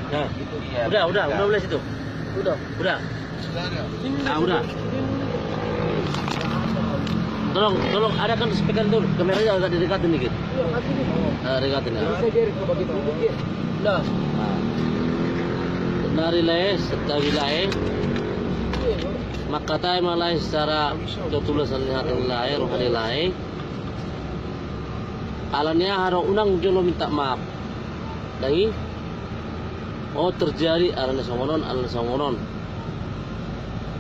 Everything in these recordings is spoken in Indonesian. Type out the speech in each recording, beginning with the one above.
Nah, udah boleh situ. Udah. Nah, udah. Tolong adakan speaker itu, kameranya agak didekatin dikit. Dekatin ya. Nah. Nari lain, maka tayo malay secara tutulasan lihat nilai rohani lain. Alannya harus unang jolo minta maaf. Dari terjadi alannya songonon.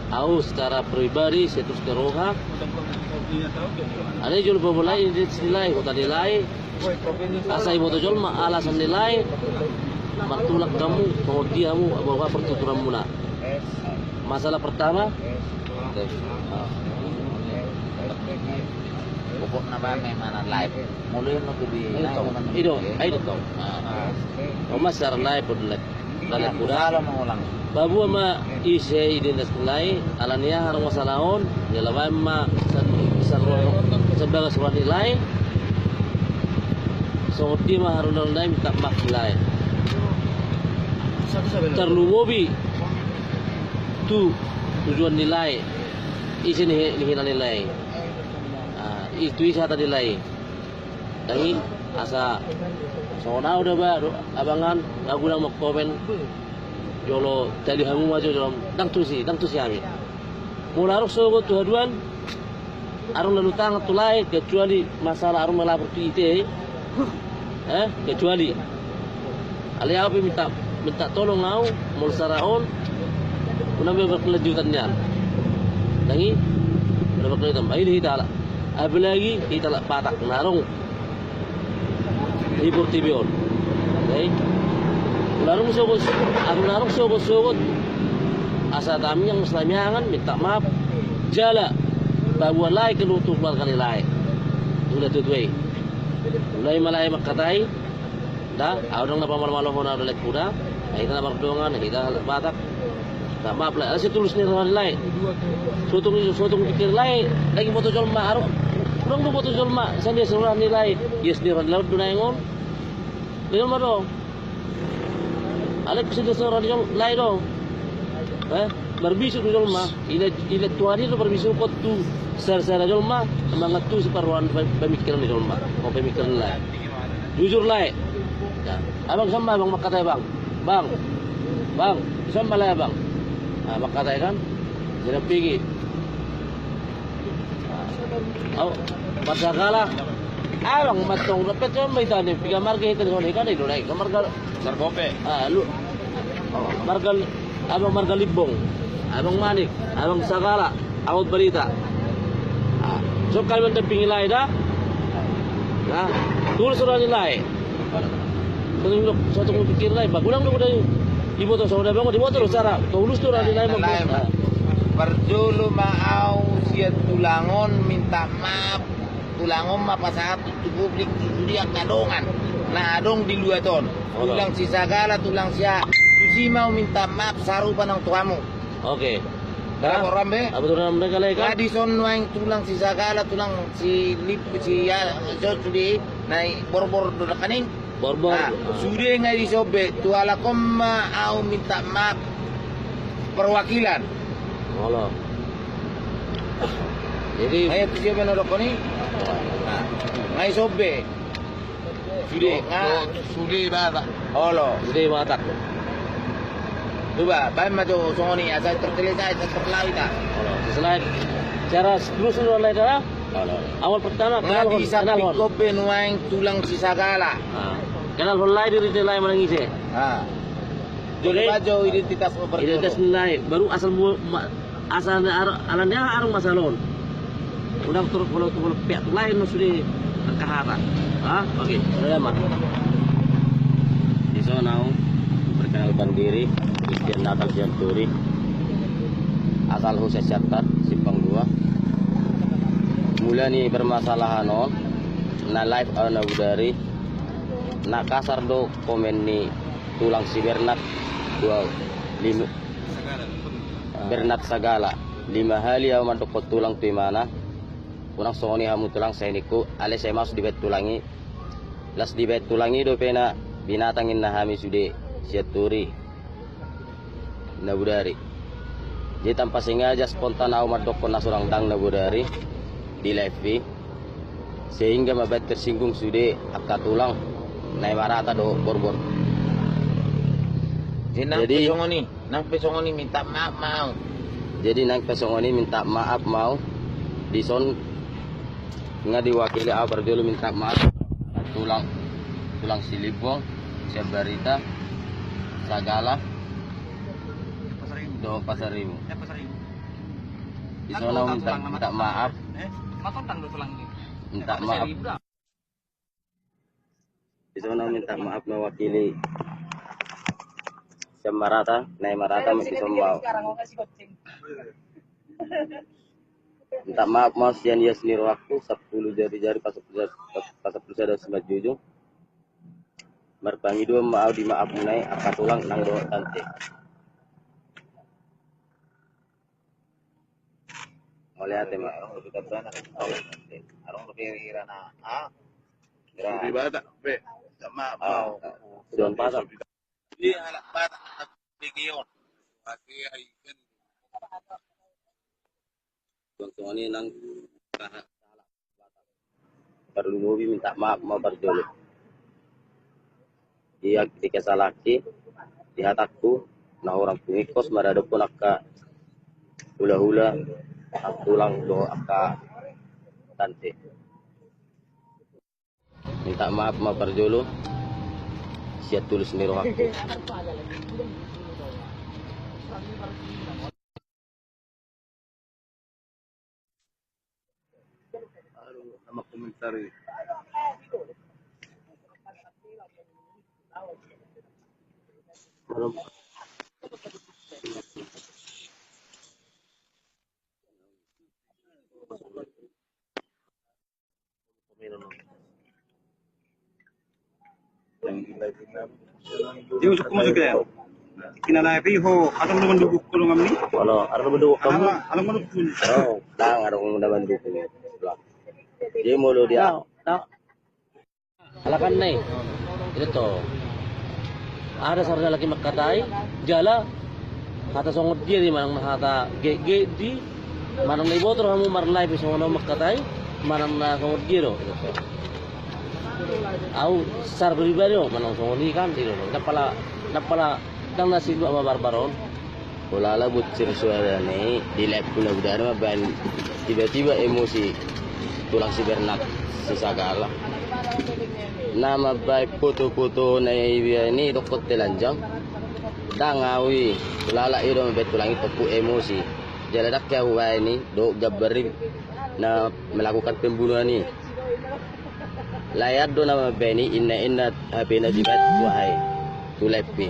Aku secara pribadi saya terus keroha. Ada jual pemulai nilai kota nilai. Asai moto jual alasan nilai. Martulak kamu, pengotiamu, bahwa pertuturan muna. Masalah pertama. Pokok nama mana live. Mulai nak di. Itu. Mas secara live boleh. Dalam Salah mengulang. Babu ma ise identitas nilai alania harus masalahon ya lawan ma sebagai sebuah nilai so dia mah harus nilai minta maaf nilai terluwobi tu tujuan nilai isi nih nilai itu isa tadi nilai dari asa sona udah baru abangan aku udah mau komen jolo tadi hamu maju dalam dang tusi ami mularuk sogot tuhaduan arung lalu tangan tulai kecuali masalah arung melapor tu ite kecuali ali apa minta tolong ngau mul saraon unambe berkelanjutannya lagi berkelanjutan ini kita apalagi kita patak narung libur tibion baik larung sogot asa kami yang Islamiangan minta maaf jala bahwa lai kelutuk kali lai udah tutui mulai malai makatai dah orang napa malu hona udah lek kuda kita nak berdongan kita batak tak maaf lah asyik tulis ni orang lai sotung pikir lai lagi foto jual mak orang tu foto jual mak sandia seorang nilai yes ni orang laut dunai ngon dia mana Alek sudah seorang yang lain dong, berbisu tu jolma, ilet tuari tu berbisu kot tu ser jolma, semangat tu separuhan pemikiran jolma, mau pemikiran lain, jujur lain, abang sama abang makatai bang, sama lah abang, makatai kan, jangan pergi, pasakala. Abang matong dapat kan may tani piga marga hitan ko ikan ilo naik marga Sarbope. Lu marga libong abang manik abang sagala awat berita so kalian teping nilai dah tulis surat nilai satu pikir nilai bagulang lu udah ibu tuh saudara bang di motor cara tulis tuh nilai Berjulu mau siat tulangon minta maaf tulangon apa saat itu publik dia kadongan nah adong di luar ton tulang si sagala tulang sia susi mau minta maaf sarupa nang tuamu oke dah orang be apa tuh mereka lagi kan di son waing tulang si sagala tulang si lip si ya so sudi naik bor-bor kaning bor-bor sudah ngai disobe tu ala komma au minta maaf perwakilan Allah jadi ayat siapa nak ni ngai sobe sudah bata holo sudah batak coba baik macam songoni asal tertelai terlalu dah selain cara terus lain dah awal pertama kenal kopi nuang tulang si sagala kenal lain diri lain mana ngisi jadi baju identitas nilai baru asal alannya arung masalon udah turut kalau pihak lain sudah kahara oke sudah mah di sana perkenalkan diri Christian Natal Janturi asal khusus Catat Simpang 2 mulai nih permasalahan na live ana udari na kasar do komen ni tulang si Bernat Bernat Sagala 5 hali yang mandok tulang tu mana unang songoni hamu tulang saya niku ale saya masuk di bet tulangi las di bet tulangi do pena binatangin na hami sude siaturi na budari. Jadi tanpa sengaja spontan aku madokon na surang dang na budari di live sehingga mabet tersinggung sude akta tulang naik marata do borbor. Jadi nang pesongoni minta maaf mau. Jadi nang pesongoni minta maaf mau dison nggak diwakili abar dulu minta maaf tulang silibong Sebarita Sagala do Pasaribu. Di sana minta maaf. Minta maaf. Di sana minta maaf mewakili Semarata, naik Marata masih sombau. Minta maaf mas yang dia sendiri waktu 10 jari-jari pas ada sebat jujung. Merpangi dua mau di maaf munai apa tulang nang doa tante. Oleh ate mak orang lebih kabrana orang lebih irana lebih batak be maaf mau sudah pasang di anak batak bikion pasti aikan tuang ini nang salah baru mobi minta maaf mau berjolo dia ketika salaki di hataku nah orang pengikos marada pun akka hula-hula tulang do akka tante minta maaf mau berjolo siap tulis sendiri waktu sama komentar Di usuk masuk ya. Kinanaipi ho atong naman duguk kulong amni. Ano, ano ba kamu? Alam mo duguk. Oh, dang arong naman dito. Dia mulu dia. Alakan nih. Itu. Ada seorang lagi makatai, jala kata songot dia di manang mahata GG di manang libo terus kamu marlai pisong no makatai, manang na songot dia do. Au sar pribadi manang songot ni kan itu. Napala dang nasi dua sama barbaron. Ulala bucir suara nih di lab pula budara ban tiba-tiba emosi tulang si Bernat sesagala. Nama baik foto-foto na ini dokot telanjang dangawi lala iro mabet tulang itu ku emosi jaladak ya huwa ini do gabarin na melakukan pembunuhan ini layar do nama beni inna HP na jibat wahai tulepi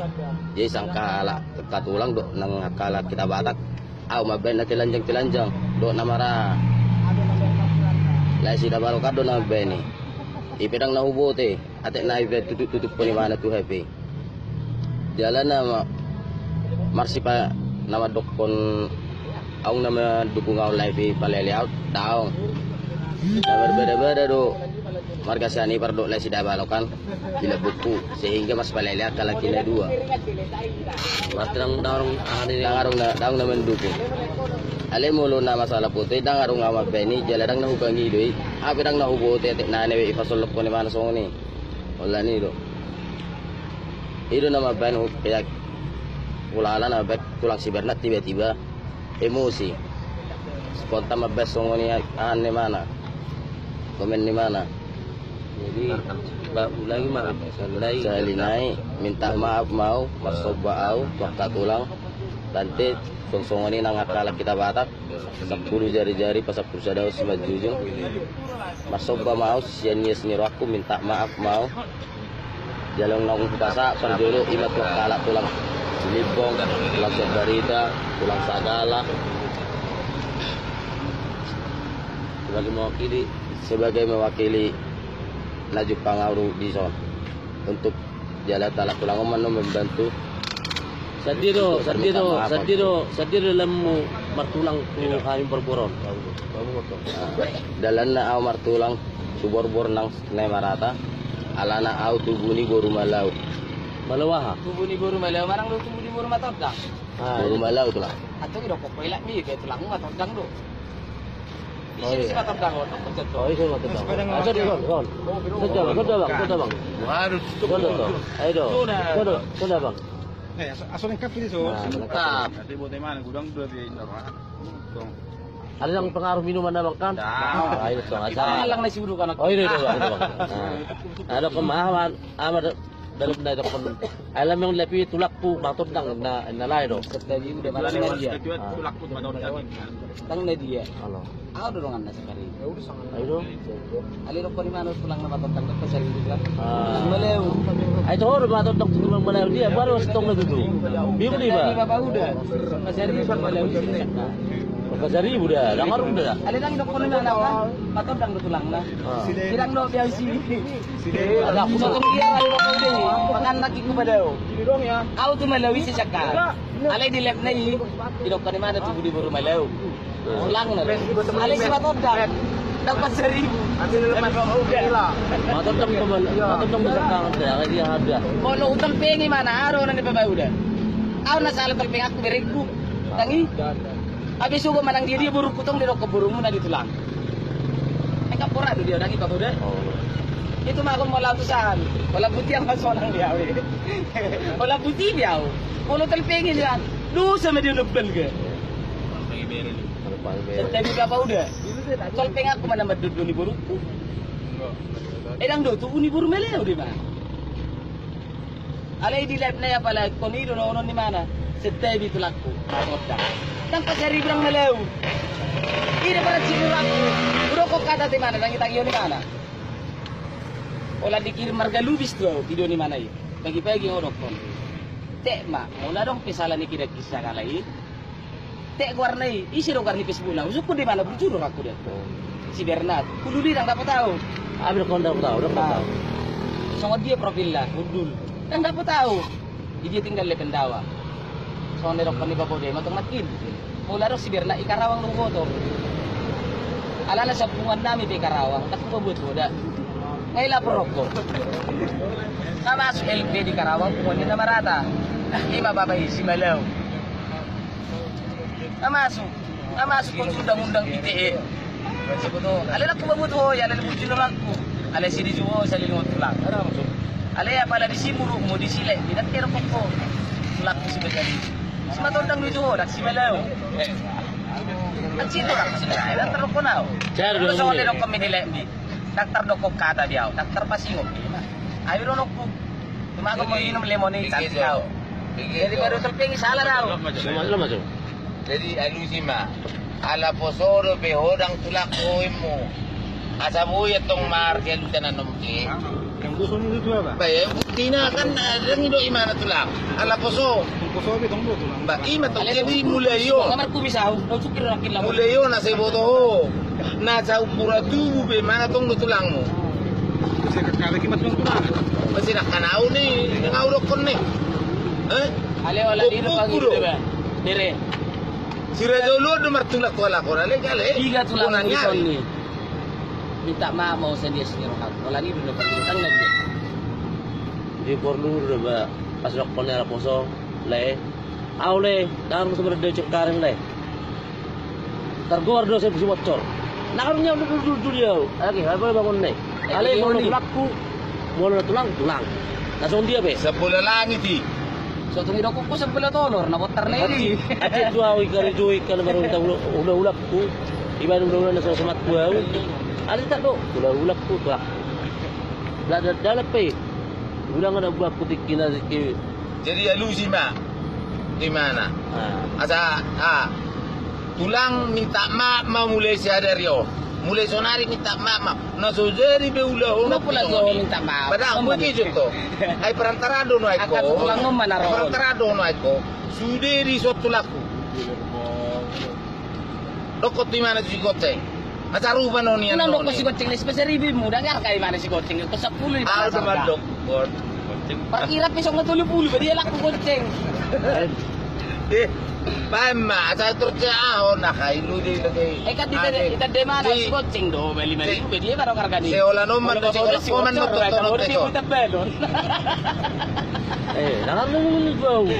jadi sangka ala katulang do nang akala kita batak au mabet na telanjang do namara lai sida balokat do nama beni ipedang na hubote atek na ibe tutup poni mana tu happy jalan nama marsipa nama dokon aung nama dukung au live palele out taong na berbeda-beda do marga sani pardo lai sida balokan bila buku sehingga mas palele kala kina dua martang daung na mendukung ale mulu na masalah putih dang arung ngama beni jaladang na hubangi doi ape dang na hubote tek na newe ifasol ko ni mana songoni wala ni do itu nama ban kayak ulala na bet tulang si Bernat tiba-tiba emosi spontan mabes songoni ane mana komen di mana jadi lagi maaf sekali naik minta maaf mau masoba au waktu tulang tante songsongan ini nang akala kita batak 10 jari-jari pas 10 sadau sebat jujung masoba mau siania sendiri aku minta maaf mau jalan nang kasa pendulu imat wakala tulang Libong tulang Sebarita tulang Sagala sebagai mewakili laju pangaru di son untuk jalan talak tulang oman membantu Sadiro lemu martulang tu kami berboron. Dalan na aw martulang suborbor nang Marata. Alana au tubuni boru malau. Malawah. Tubuh ni buru malau, marang lu tubuh ni buru matodang. Boru malau tu lah. Atau kita kok pelak mi kayak tulang matodang do. Oh, Isi iya. matodang lo, tak betul. Oh, itu mati bang. Ada di kon. Sudah bang. Harus Sudah bang. Ayo. Sudah bang. Aso lengkap ini so. Nah, lengkap. Nanti buat mana gudang dua biaya normal. Ada yang pengaruh minuman na bang kan? Ayo dong. Alang na siguro ka na. Oh, itu bang. Ada kemahaman amat dalam na kon. Alam yung lepi tulak po matodang na lain do. Tadi udah malam na dia. Tulak pun pada orang Tang na dia. Halo. Ako dorongan na sa kari. Ayo. Aliro ko ni mano tulang na matodang ko sa rin dia. Ah. Maleo. Ay tohor matodang tinggal malayo dia baru setong na dulu. Biyo di Di ba? ba udah. Masari pa maleo sini. Pagkasari udah, langar udah. Ali lang ko ni mana ka. Matodang do tulang na. Kirang no biya si. Ada aku sa tong kira ali ko din. Pakan lagi ko maleo. Ako tu maleo si Saka. Alay di left na yi. Idok ka ni mana tu budi baru maleo. Tulang na. Alay si matodang. Dapat 1,000. Matodang masakang dia kaya dia ada. Kalau utang pengi mana araw na ni pa ba udah. Ako na sala talpeng ako beriku. Tangi. Habis sugo manang dia buruk kutong di rokok burung na ditulang. Ay kapura do dia lagi pa udah. Oh. Itu mah akong wala tusan. Wala buti ang masonang dia. Wala buti dia. Kalau talpengin dia. Dosa na dia nabal ka. Tapi ka pa udah. Talpeng ako man namad do ni buruk. Edang do tu uni burung mele udah ba. Alay di lab na ya pala konido no ni mana. Setabi tulakku. Matodang. Tanpa cari berang meleu. Ini para cidur aku. Rokok kata di mana? Dan kita ni mana? Olah dikirim marga lubis tuh video ni mana ya? Pagi-pagi ngorok kon. Tek mak, mula dong pesalan ni kira kisah kalai. Tek warnai, isi dong karni pesbuna. Usuk di mana berjuru aku deh. Si Bernard, kudu dia dapat tahu. Ambil kontak tahu, udah tahu. Songot dia profil lah, kudul. Dan dapat tahu. Dia tinggal di Pendawa. Soalnya rok ni bapak dia matang makin. Mula ro si Berna Ikarawang nung motor. Alala sa pungan namin di Ikarawang, takbo buat boda. Ngayon po roko. Sama sa LP di Ikarawang, pungan na marata. Di mababay si Malaw. Namasok kung sundang-undang PTE. Sabi ko, alala ko mabuto, alala mo sinulang ko. Alala si Rizuo sa lingot lang. Alala pala di simuro mo, di sila. Pinatero ko. Tulak ko si Bagari. Si matondang dito, si Malaw. At sino lang ko sila? Daktar ko na. Pero sa wala nung kami nila, daktar do ko kata diyaw. Daktar pasingo. Ayaw rin ako. Tumago mo inom lemonade, tanti daw. Jadi baru terping salah daw. Lama tu. Jadi alusima. Ala posoro behodang tulak mo. Asabu ya tong marke lutanan nomke. Yang gusto nito tuh apa? Ba, bukti na kan ada ngido imana tulak. Ala poso. Yung puso abi tong tulang. Ba, ima tong jadi mulayo. Kamar ku bisa, sukir lang kilang. Mulayo na sa boto ho. Na sa pura tubu be mana tong tulang mo. Kasi kakara kimat ng tulang. Kasi nakanaw ni ngawrok kon ni. Eh? Ale wala dito pag Puro. diba? Dire. Si Rajolo do martulak wala ko ale kale. Tiga tulang Kunang ison nyari. ni. Minta maaf mau sa dia sendiri kan. Wala dito na pagkitang na dia. Di porlu udah ba pas rok konnya poso le. Au le, dan ko sumber de cekaring le. Tergor do saya bocor. Nakarnya udah dulu dia. Lagi apa bangun nih? Ale mau tulakku. Mau tulang. Langsung dia be. Sa langit di. So tumido ko sa pula tolor na botar na ini. Ati dua ikari joy kan baru kita ulah ku. Iban ulah na semat gua. Ali tak do, ulah ku tulak. Dalam pe. Udah nggak ada buat putih kina sikit. Jadi alusima. Di mana? Asa tulang minta maaf mau mulai sadar yo. Mulai sonari minta maaf. Na sojeri be ulah Ano pula ko minta maaf? Padahal mo kijo to. Ay perantarado no ay ko. Akat tulang mo manaro. Perantarado no ay ko. Suderi so tulaku. Dokot di mana si goteng? Asarupa no niyan. Unang ko si Gotcheng les pasaribi mo dangar kay mana si Gotcheng ko sa pulo ni Ah, para dok. Pakirap isong na 70 ba di lak ko Gotcheng. Pama, saya tercahon nak kailu di lagi. Kan kita de mana si goceng do, 5.000 dia baru harga ni. Seolah noman Kalau seolah si koman goceng, betul kalau betul. dia kita belon. Jangan lu bau.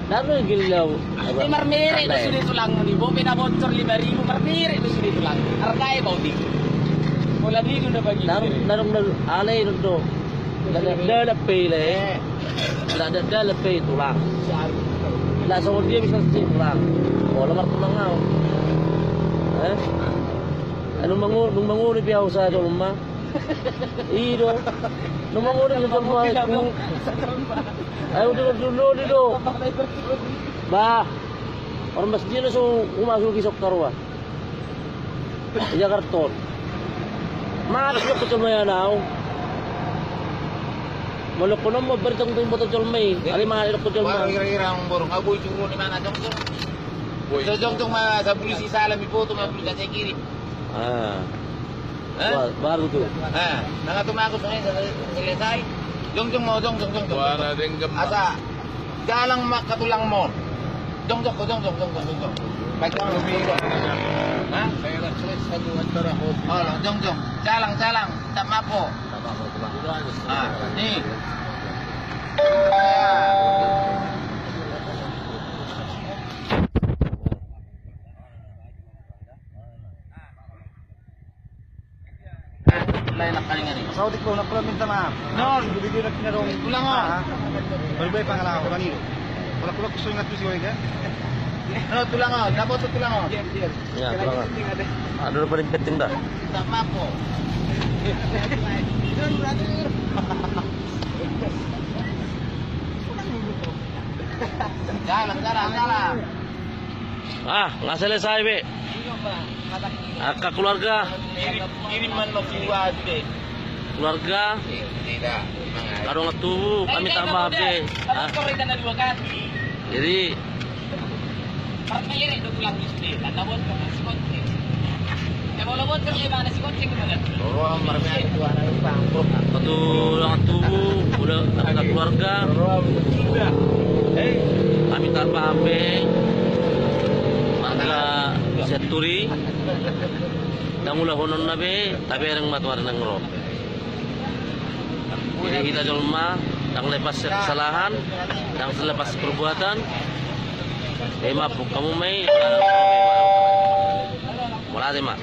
Naruh gilau. Di marmere itu sudah tulang ni, bo pina bocor 5.000 marmere itu sudah tulang. Harganya bau di. Bola di udah bagi. Naruh alay itu. Dah pele. Dah pele tulang. Lah sama dia bisa sih tulang. Oh, lemar tulang ngau. Nung mangun ni piau sa do lumma. Ido. Nung mangun ni pun buat aku. Ayo dulu di do. Bah. Orang masjid na so umasuk kisok tarwa. Jakarta. Maras ko to maya now. Malo ko mo bertang ting botol jolmay. Ali mga ko Wah, jolmay. kira-kira ang borong aboy tunggu ni mana jong jong. So jong jong sa polisi salam ipoto ma polisi sa kiri. Baru tuh. Nangatumako sa selesai. Jong jong mo jong. Asa galang makatulang mo. Jong. Bagang lumiro. Ha? Oh, jong. Salang. Tak mapo. Ni. Lain nak kalingan ni. Saudi ko na pala minta maaf. Non. Bibigyan na kinarong Tulang mo. Berbay pangalaw kanino. Wala ko gusto ingat ko si Oiga. No, tulang mo. Dapat tulang mo. Ya, tulang. Ada paling penting dah. Tak mapo. Jalan. Nggak selesai, Be. Akak keluarga. Kiriman no kiwa deh. Keluarga. Tidak. Karo ngetu, kami tak maaf, Be. Koreka na 2 kali. Jadi, Parang mayroon doon lang gusto eh. Tatawad ko si goceng. Kaya mo labot ko mana si goceng kemana? Oh, marami itu anak bang. waktu ngetu, udah akak keluarga. Kami tak maaf, Be. Maka seturi. Damula honon na, Be. Tapi orang matuar ng rob. Jadi kita jelma yang lepas kesalahan, yang selepas perbuatan. Maaf, kamu may wala din ma.